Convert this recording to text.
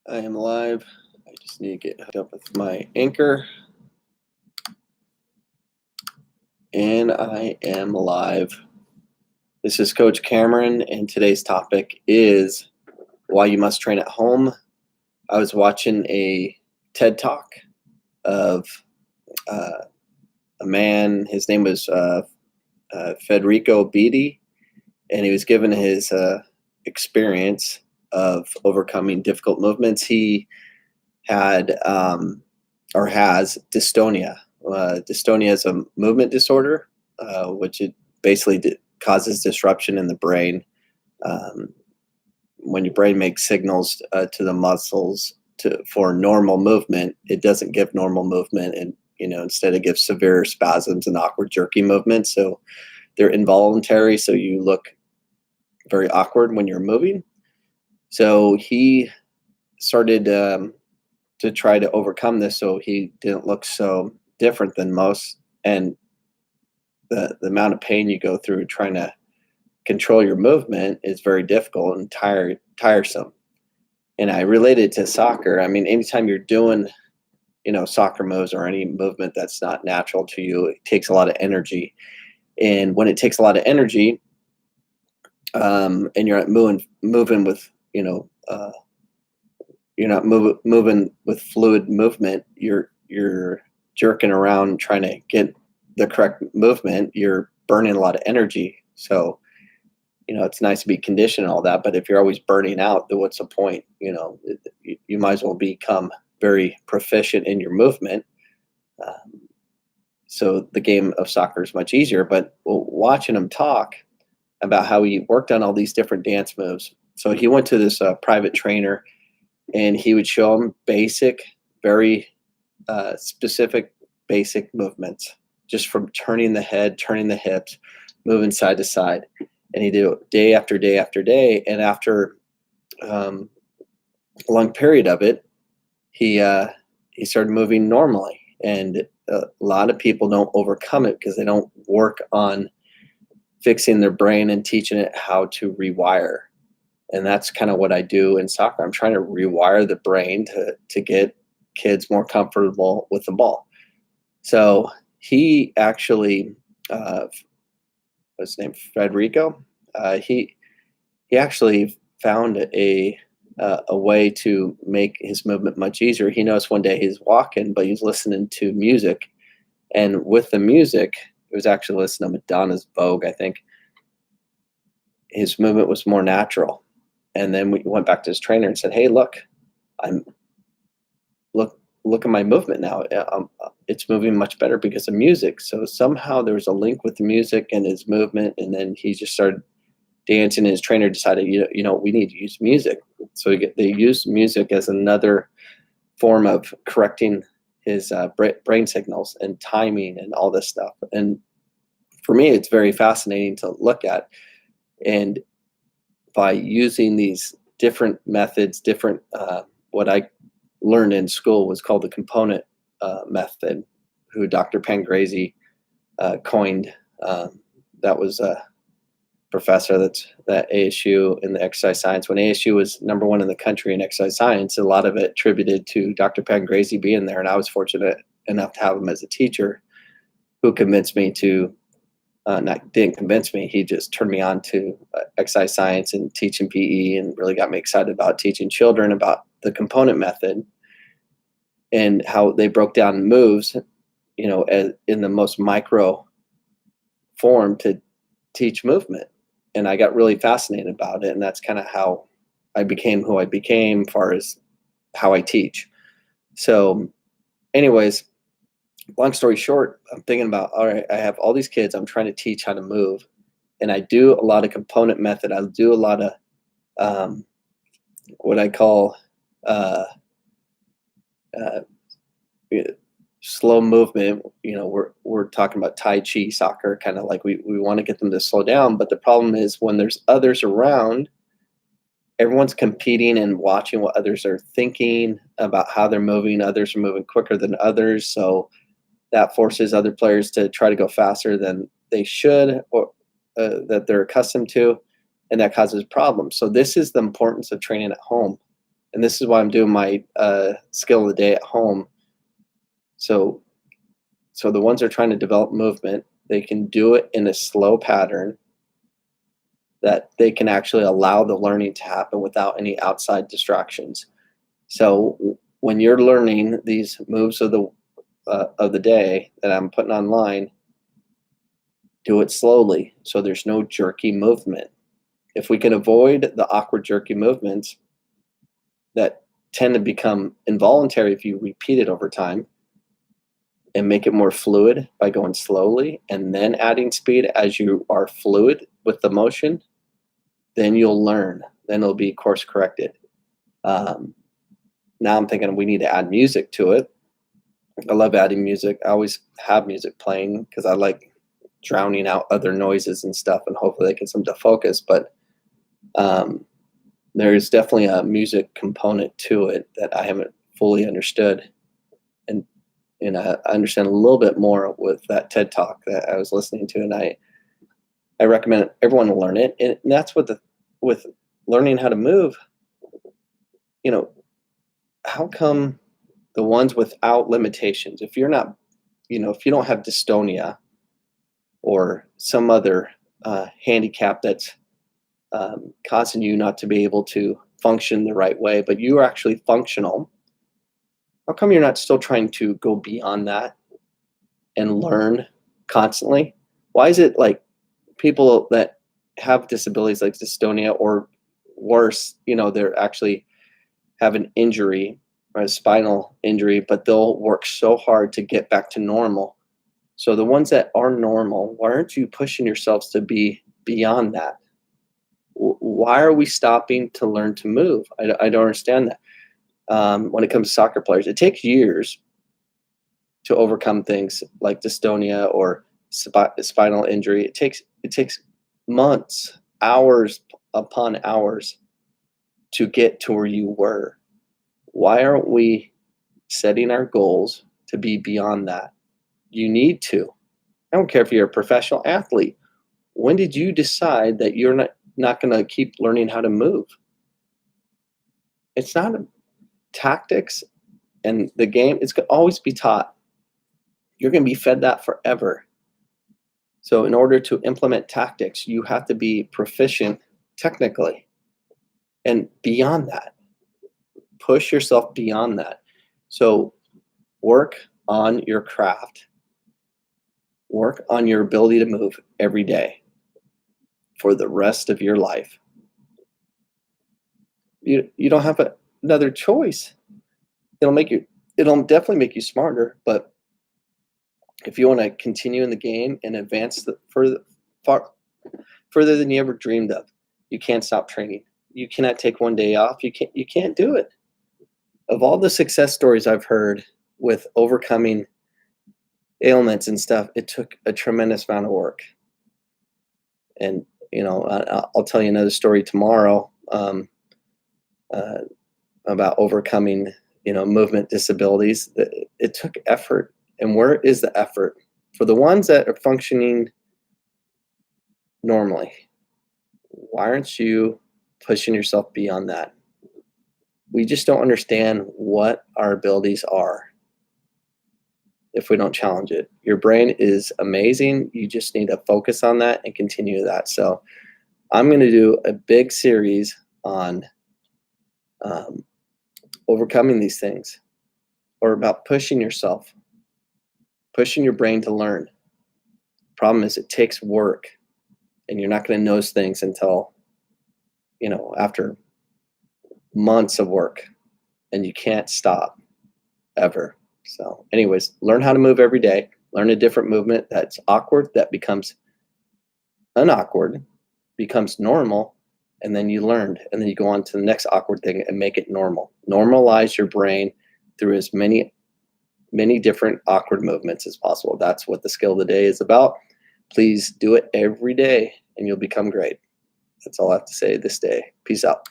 I am live. I just need to get hooked up with my anchor. And I am live. This is Coach Cameron, and today's topic is why you must train at home. I was watching a TED Talk of a man. His name was Federico Bitti, and he was given his experience of overcoming difficult movements. He had or has dystonia. Dystonia is a movement disorder, which it basically causes disruption in the brain. When your brain makes signals to the muscles for normal movement, it doesn't give normal movement, and instead it gives severe spasms and awkward, jerky movements. So they're involuntary. So you look very awkward when you're moving. So he started to try to overcome this, so he didn't look so different than most. And the amount of pain you go through trying to control your movement is very difficult and tiresome. And I related to soccer. I mean, anytime you're doing, soccer moves or any movement that's not natural to you, it takes a lot of energy. And when it takes a lot of energy, and you're not moving with, you're not moving with fluid movement, you're jerking around trying to get the correct movement, you're burning a lot of energy. So, it's nice to be conditioned and all that, but if you're always burning out, then what's the point? You might as well become very proficient in your movement. So the game of soccer is much easier, but watching him talk about how he worked on all these different dance moves. So he went to this private trainer, and he would show him basic, very specific basic movements, just from turning the head, turning the hips, moving side to side. And he'd do it day after day after day. And after a long period of it, he started moving normally. And a lot of people don't overcome it because they don't work on fixing their brain and teaching it how to rewire. And that's kind of what I do in soccer. I'm trying to rewire the brain to get kids more comfortable with the ball. So he actually, what's his name, Federico? He actually found a way to make his movement much easier. He noticed one day he's walking, but he's listening to music, and with the music, he was actually listening to Madonna's Vogue, I think. His movement was more natural. And then we went back to his trainer and said, "Hey, look at my movement now. It's moving much better because of music." So somehow there was a link with the music and his movement, and then he just started dancing. And his trainer decided, we need to use music. So they used music as another form of correcting his brain signals and timing and all this stuff. And for me, it's very fascinating to look at. And by using these different methods, what I learned in school was called the component method, who Dr. Pangrazi coined. That was a professor at ASU in the exercise science. When ASU was number one in the country in exercise science, a lot of it attributed to Dr. Pangrazi being there. And I was fortunate enough to have him as a teacher, who convinced me to, didn't convince me, he just turned me on to exercise science and teaching PE, and really got me excited about teaching children about the component method and how they broke down moves, in the most micro form to teach movement. And I got really fascinated about it. And that's kind of how I became who I became, as far as how I teach. So anyways, long story short, I'm thinking about, all right, I have all these kids I'm trying to teach how to move. And I do a lot of component method. I do a lot of what I call slow movement. We're talking about Tai Chi soccer, kind of like we want to get them to slow down. But the problem is, when there's others around, everyone's competing and watching what others are thinking about how they're moving. Others are moving quicker than others. So that forces other players to try to go faster than they should, or that they're accustomed to. And that causes problems. So this is the importance of training at home. And this is why I'm doing my skill of the day at home. So the ones that are trying to develop movement, they can do it in a slow pattern that they can actually allow the learning to happen without any outside distractions. So when you're learning these moves of the day that I'm putting online, do it slowly so there's no jerky movement. If we can avoid the awkward jerky movements that tend to become involuntary if you repeat it over time, and make it more fluid by going slowly and then adding speed as you are fluid with the motion, then you'll learn. Then it'll be course corrected. Now I'm thinking we need to add music to it. I love adding music. I always have music playing because I like drowning out other noises and stuff, and hopefully that gets them to focus. But there's definitely a music component to it that I haven't fully understood. And I understand a little bit more with that TED Talk that I was listening to, and I recommend everyone to learn it. And that's what with learning how to move, how come the ones without limitations, if you're not, if you don't have dystonia or some other handicap that's causing you not to be able to function the right way, but you are actually functional, how come you're not still trying to go beyond that and learn constantly? Why is it like people that have disabilities like dystonia or worse, they're actually have an injury or a spinal injury, but they'll work so hard to get back to normal. So the ones that are normal, why aren't you pushing yourselves to be beyond that? Why are we stopping to learn to move? I don't understand that. When it comes to soccer players, it takes years to overcome things like dystonia or spinal injury. It takes months, hours upon hours to get to where you were. Why aren't we setting our goals to be beyond that? You need to. I don't care if you're a professional athlete. When did you decide that you're not going to keep learning how to move? It's not tactics and the game. It's going to always be taught. You're going to be fed that forever. So in order to implement tactics, you have to be proficient technically. And beyond that, push yourself beyond that. So work on your craft. Work on your ability to move every day for the rest of your life. You don't have another choice. It'll definitely make you smarter, but if you want to continue in the game and advance further than you ever dreamed of, you can't stop training. You cannot take one day off. You can't do it. Of all the success stories I've heard with overcoming ailments and stuff, it took a tremendous amount of work. And I'll tell you another story tomorrow about overcoming movement disabilities. It took effort. And where is the effort? For the ones that are functioning normally, why aren't you pushing yourself beyond that? We just don't understand what our abilities are if we don't challenge it. Your brain is amazing. You just need to focus on that and continue that. So I'm going to do a big series on overcoming these things, or about pushing yourself, pushing your brain to learn. Problem is, it takes work, and you're not going to notice things until, after months of work, and you can't stop ever. So anyways, learn how to move every day. Learn a different movement that's awkward, that becomes unawkward, becomes normal, and then you learned, and then you go on to the next awkward thing and make it normal. Normalize your brain through as many different awkward movements as possible. That's what the skill of the day is about. Please do it every day and you'll become great. That's all I have to say this day. Peace out.